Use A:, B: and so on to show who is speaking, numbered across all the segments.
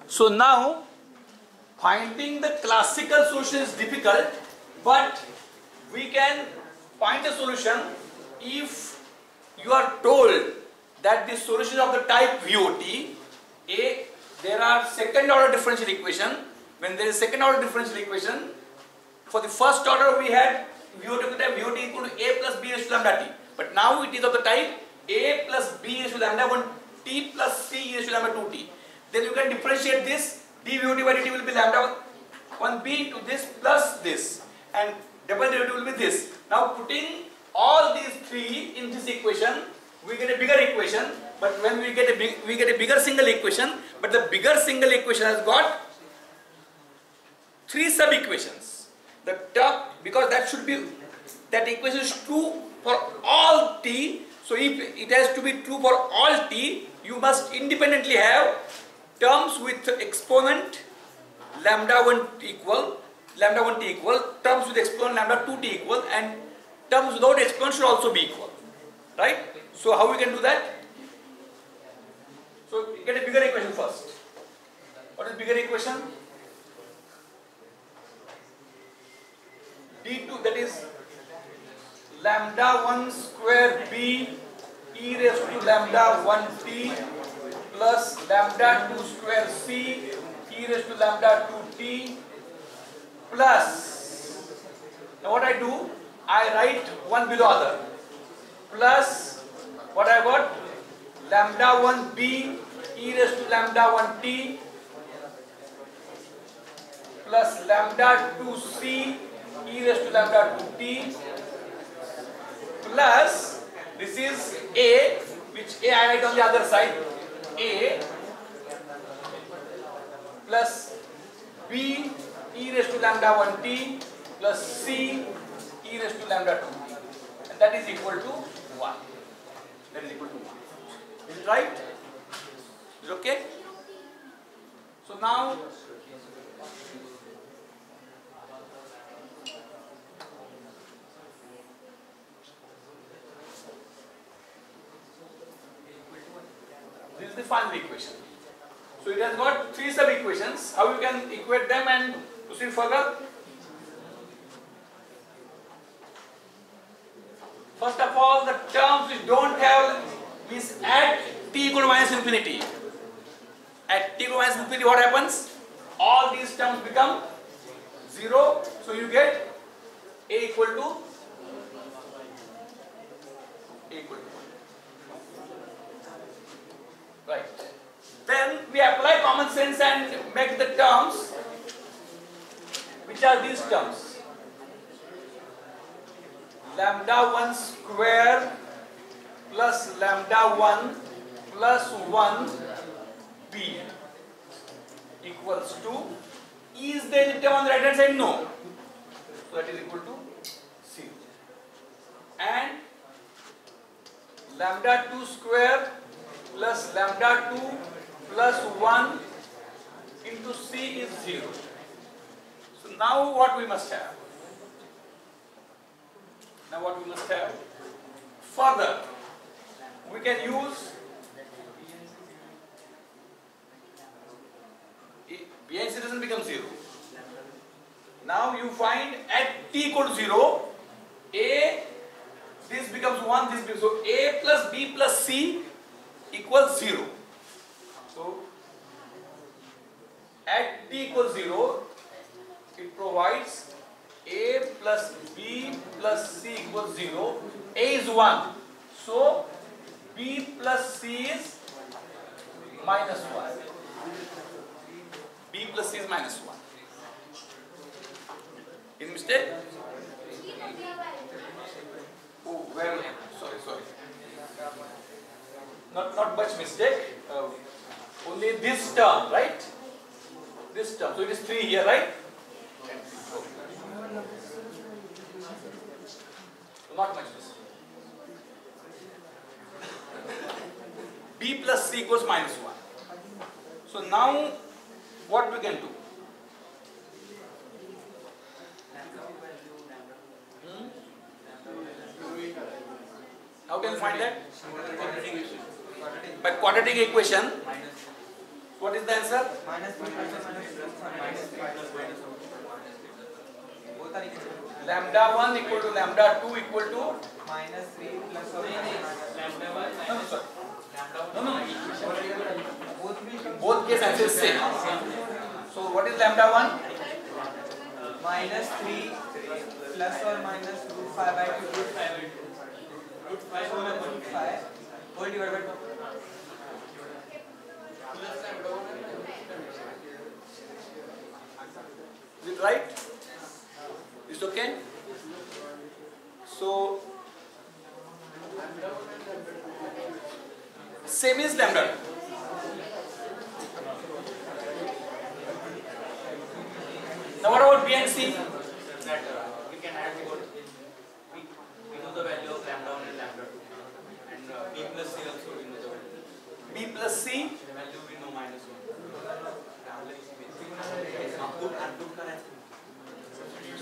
A: So now finding the classical solution is difficult, but we can find a solution if you are told that the solution of the type VOT, there are second order differential equation. When there is second order differential equation, for the first order we had VOT of the type VOT equal to A plus B raised to lambda t. But now it is of the type A plus B raised to lambda 1 t plus C raised to lambda 2 t. Then you can differentiate this. dVOT by dt will be lambda 1 b into this plus this, and double derivative will be this. Now putting all these three in this equation, we get a bigger equation. But when we get a bigger single equation, but the bigger single equation has got three sub equations. The term, because that equation is true for all t. So if it has to be true for all t, you must independently have terms with exponent lambda 1 t equal, terms with exponent lambda 2 t equal, and terms without exponent should also be equal, right? So how we can do that? So get a bigger equation first. What is bigger equation? d2, that is lambda 1 square b e raised to lambda 1 t plus lambda 2 square c e raised to lambda 2 t plus, now what I do, I write one below other, plus what I got, lambda 1 b e raised to lambda 1 t plus lambda 2 c e raised to lambda 2 t plus, this is a, which a I write on the other side, a plus b e raised to lambda 1 t plus c e raised to lambda 2 t, and that is equal to 1. That is equal to 1. Is it right? Is it okay? So now this is the final equation. So it has got three sub equations. How you can equate them and proceed further? First of all, the terms which don't have is at t equal to minus infinity. At t equal to minus infinity, what happens? All these terms become 0. So you get a equal to 1. Right. Then we apply common sense and make the terms. Which are these terms? Lambda 1 square plus lambda 1 plus 1 b equals to, is there any term on the right hand side? No. So that is equal to 0. And lambda 2 square plus lambda 2 plus 1 into c is 0. So now what we must have? Further, we can use behind c doesn't become 0. Now you find at t equal to 0, a, this becomes 1, this becomes, so a plus b plus c equals 0. So at t equals 0, it provides a plus b plus c equals 0. A is 1. So b plus c is minus 1. B plus c is minus 1. Any mistake? Oh, well, sorry. Not much mistake. Only this term, right? This term. So it is 3 here, right? Not much mistake. B plus c equals minus 1. So now what we can do? How can you find that? By quadratic equation. What is the answer?
B: minus 3 plus or minus minus 3 plus minus 1. वो तरीके से
A: Lambda 1 equal to lambda 2 equal to
B: minus 3 plus or minus lambda 1
A: no.
B: both
A: Both case answer is same. So what is lambda 1?
B: minus 3 plus or minus root 5 by 2 root 5 whole divided by 2.
A: Is it right? Is it okay? So same is lambda. Now what about B and C?
C: That we can add both. We know the value of lambda 1 and lambda 2, and B plus C also we know the value.
A: B plus C.
C: The value we know minus 1.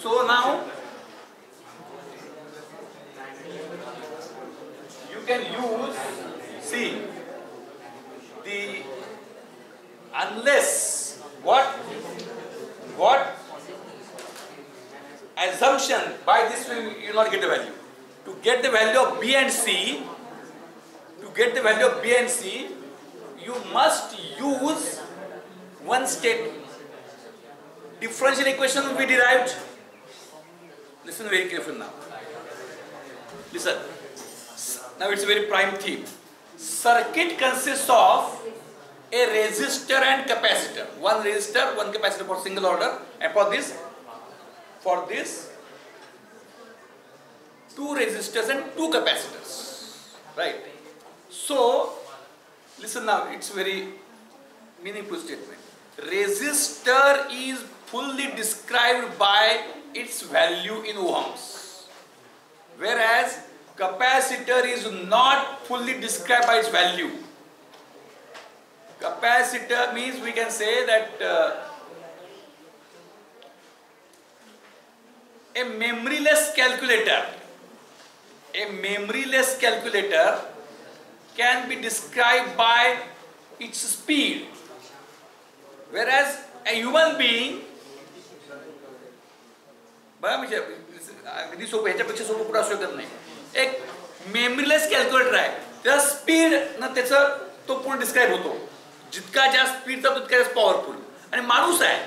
A: So now you can use, see, the unless what assumption, by this you will not get the value. To get the value of B and C, you must use one statement. Differential equation will be derived. Listen very carefully now. Listen. Now it's a very prime theme. Circuit consists of a resistor and capacitor. One resistor, one capacitor for single order, and for this, two resistors and two capacitors. Right? So, listen now, it's very meaningful statement. Resistor is fully described by its value in ohms, whereas capacitor is not fully described by its value. Capacitor means we can say that a memoryless calculator can be described by its speed, whereas a human being, अगदी सोपं, ह्याच्यापेक्षा सोपं कुठं असू शकत नाही. एक मेमरीलेस calculator आहे, त्याचा स्पीड ना त्याचा तो पूर्ण डिस्क्राईब होतो. जितका जास्त स्पीडचा तितका जास्त पॉवरफुल. आणि माणूस आहे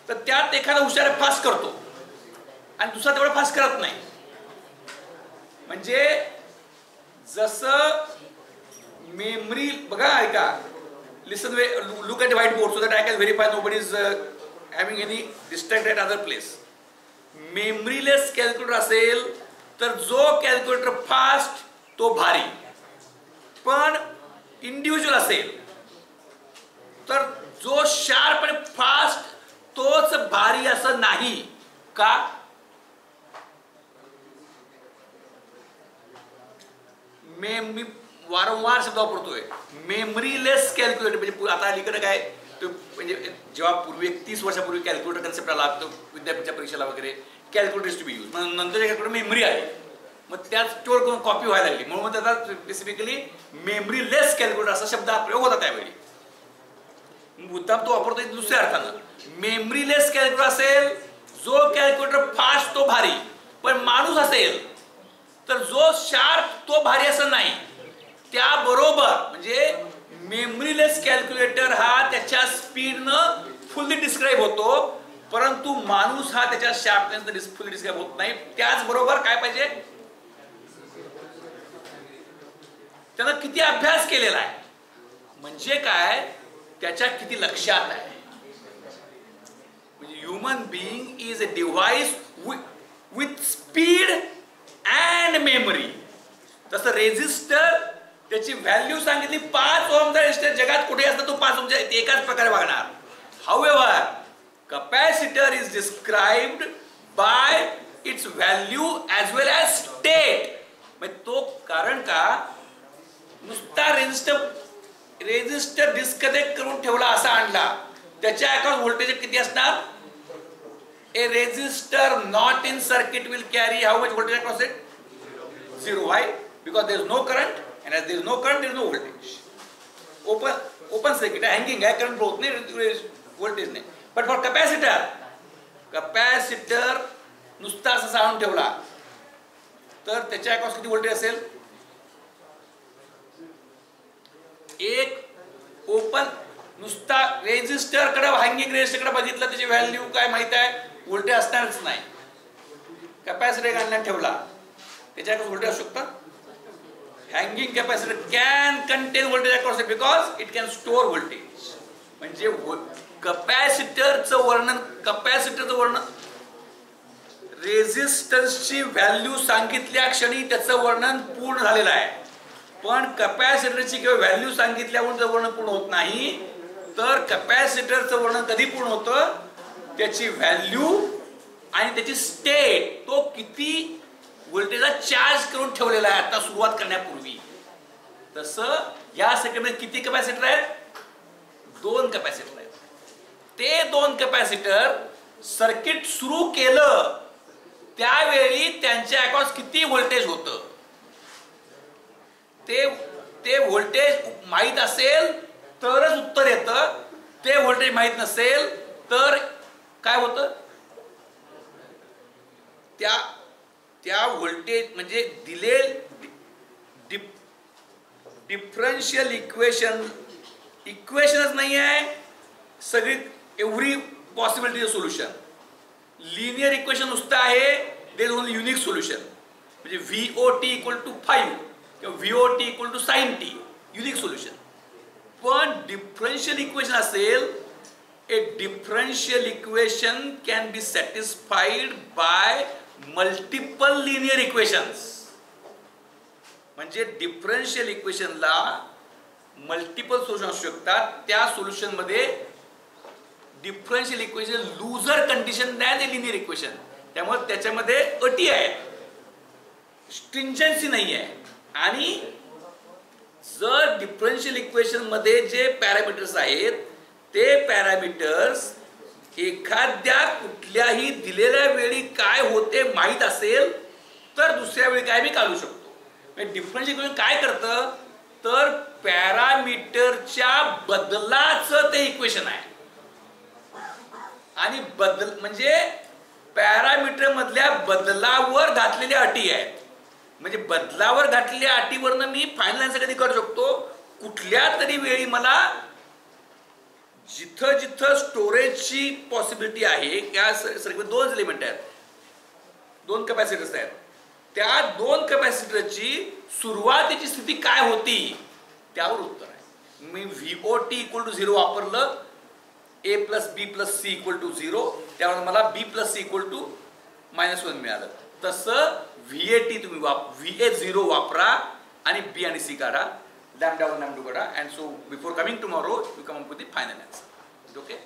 A: तर त्यात एखादा हुशार फास्ट करतो आणि दुसरा तेवढा फास्ट करत नाही. म्हणजे जसं मेमरी बघा, ऐका, listen, look at the whiteboard so that I can verify nobody is having any distract at other place. Memoryless calculator असेल तर जो कॅल्क्युलेटर फास्ट तो भारी, पण इंडिव्हिज्युअल असेल तर जो शार्प आणि फास्ट तोच भारी असं नाही. का? मी वारंवार शब्द वापरतोय. मेमरीलेस कॅल्क्युलेटर म्हणजे आता अलीकडे काय, म्हणजे जेव्हा पूर्वी 30 वर्षापूर्वी कॅल्क्युलेटर कन्सेप्ट आला, विद्यापीठच्या परीक्षेला वगैरे कॅल्क्युलेटर टू बी यूज, मग नंतर कॅल्क्युलेटर मेमरी आहे, मग त्यात स्टोअर करून कॉपी व्हायला लागली, म्हणून त्याचा स्पेसिफिकली मेमरीलेस कॅल्क्युलेटर असा शब्द हा प्रयोग होता त्यावेळी. मुद्दाम तो वापरतो दुसऱ्या अर्थानं. मेमरीलेस कॅल्क्युलेटर असेल जो कॅल्क्युलेटर फास्ट तो भारी, पण माणूस असेल तर जो शार्प तो भारी असं नाही. त्याबरोबर म्हणजे मेमरीलेस कॅल्क्युलेटर हा त्याच्या स्पीडनं फुल्ली डिस्क्राईब होतो, परंतु माणूस हा त्याच्या शार्पनेस फुल्ली डिस्क्राईब होत नाही. त्याचबरोबर काय पाहिजे, त्यानं किती अभ्यास केलेला आहे, म्हणजे काय, त्याच्या किती लक्षात आहे. म्हणजे human being is a device with speed and memory. तसं रेझिस्टर त्याची व्हॅल्यू सांगितली 5 ओहमचा रेझिस्टर जगात कुठे असतं तो 5 ओहमच्या एकाच प्रकारे वागणार. However capacitor is described by its value as well as state. म्हणजे तो कारण का नुसता रेझिस्टर डिस्कनेक्ट करून ठेवला असा आणला, त्याच्या अक्रॉस व्होल्टेज किती असणार. A resistor not in circuit will carry how much voltage across it? 0. Why? Because there is no current, and as there is no current, there is no voltage. Open open circuit आहे, hanging आहे, current flow होत नाही, voltage नाही. But for capacitor नुसता असं साळून ठेवला तर त्याच्या अक्रॉस किती व्होल्टेज असेल? एक ओपन नुसता रेजिस्टर कडे, हँगिंग रेजिस्टर कडे बघितलं, त्याची व्हॅल्यू काय माहित आहे, व्होल्टेज असणारच नाही. कॅपॅसिटर आणला ठेवला त्याच्या अक्रॉस व्होल्टेज असू शकतं. Hanging capacitor can contain voltage across because it can store voltage. म्हणजे कपॅसिटरचं वर्णन रेझिस्टन्सची व्हॅल्यू सांगितल्या क्षणी त्याचं वर्णन पूर्ण झालेलं आहे. पण कपॅसिटरची किंवा व्हॅल्यू सांगितल्यावर जर वर्णन पूर्ण होत नाही, तर कपॅसिटरचं वर्णन कधी पूर्ण होतं? त्याची व्हॅल्यू आणि त्याची स्टेट, तो किती व्होल्टेजला चार्ज करून ठेवलेला आहे आता सुरुवात करण्यापूर्वी. तसं या सर्किटमध्ये किती कपॅसिटर आहेत? 2 कपॅसिटर आहेत. ते 2 कपॅसिटर सर्किट सुरू केलं त्यावेळी त्यांच्या अक्रॉस किती व्होल्टेज होतं ते व्होल्टेज माहित असेल तरच उत्तर येतं. ते व्होल्टेज माहित नसेल तर काय होतं? त्या व्होल्टेज म्हणजे दिले डिफरन्शियल इक्वेशनच नाही आहे सगळी, every possibility solution. Linear equation नुसतं आहे, there is only unique solution. म्हणजे VOT इक्वल टू 5 किंवा VOT equal to sin t, unique solution. पण डिफरन्शियल इक्वेशन असेल, a differential equation can be satisfied by multiple linear equations. म्हणजे differential इक्वेशनला multiple solution असू शकतात. त्या सोल्युशन मध्ये differential equation looser condition than a linear equation. त्यामुळे त्याच्यामध्ये अटी आहेत, स्ट्रिंजन्सी नाही आहे. आणि जर डिफरन्शियल इक्वेशन मध्ये जे पॅरामीटर्स आहेत ते पॅरामीटर्स एखाद्या कुठल्याही दिलेल्या वेळी काय होते माहित असेल तर दुसऱ्या वेळी काय मी काढू शकतो. डिफरन्शियल इक्वेशन काय करतं तर पॅरामीटरच्या बदलाचं ते इक्वेशन आहे. आणि म्हणजे पॅरामीटर मधल्या बदलावर घातलेल्या अटी आहेत. म्हणजे बदलावर घातलेल्या अटीवरनं मी फायनल आन्सर कधी करू शकतो? कुठल्या तरी वेळी मला जिथं जिथं स्टोरेजची पॉसिबिलिटी आहे, त्या सर्किटमध्ये 2 एलिमेंट आहेत, 2 कॅपॅसिटर्स आहेत, त्या 2 कॅपॅसिटरची सुरुवातीची स्थिती काय होती त्यावर उत्तर आहे. मी VOT इक्वल टू 0 वापरलं, A plus B plus C equal to 0, त्यामुळे मला B plus C equal to -1 मिळालं. तसं VAT तुम्ही VA0 वापरा आणि B आणि C काढा, λ1 λ2 काढा, and so before coming tomorrow you come up with the final answer. Okay.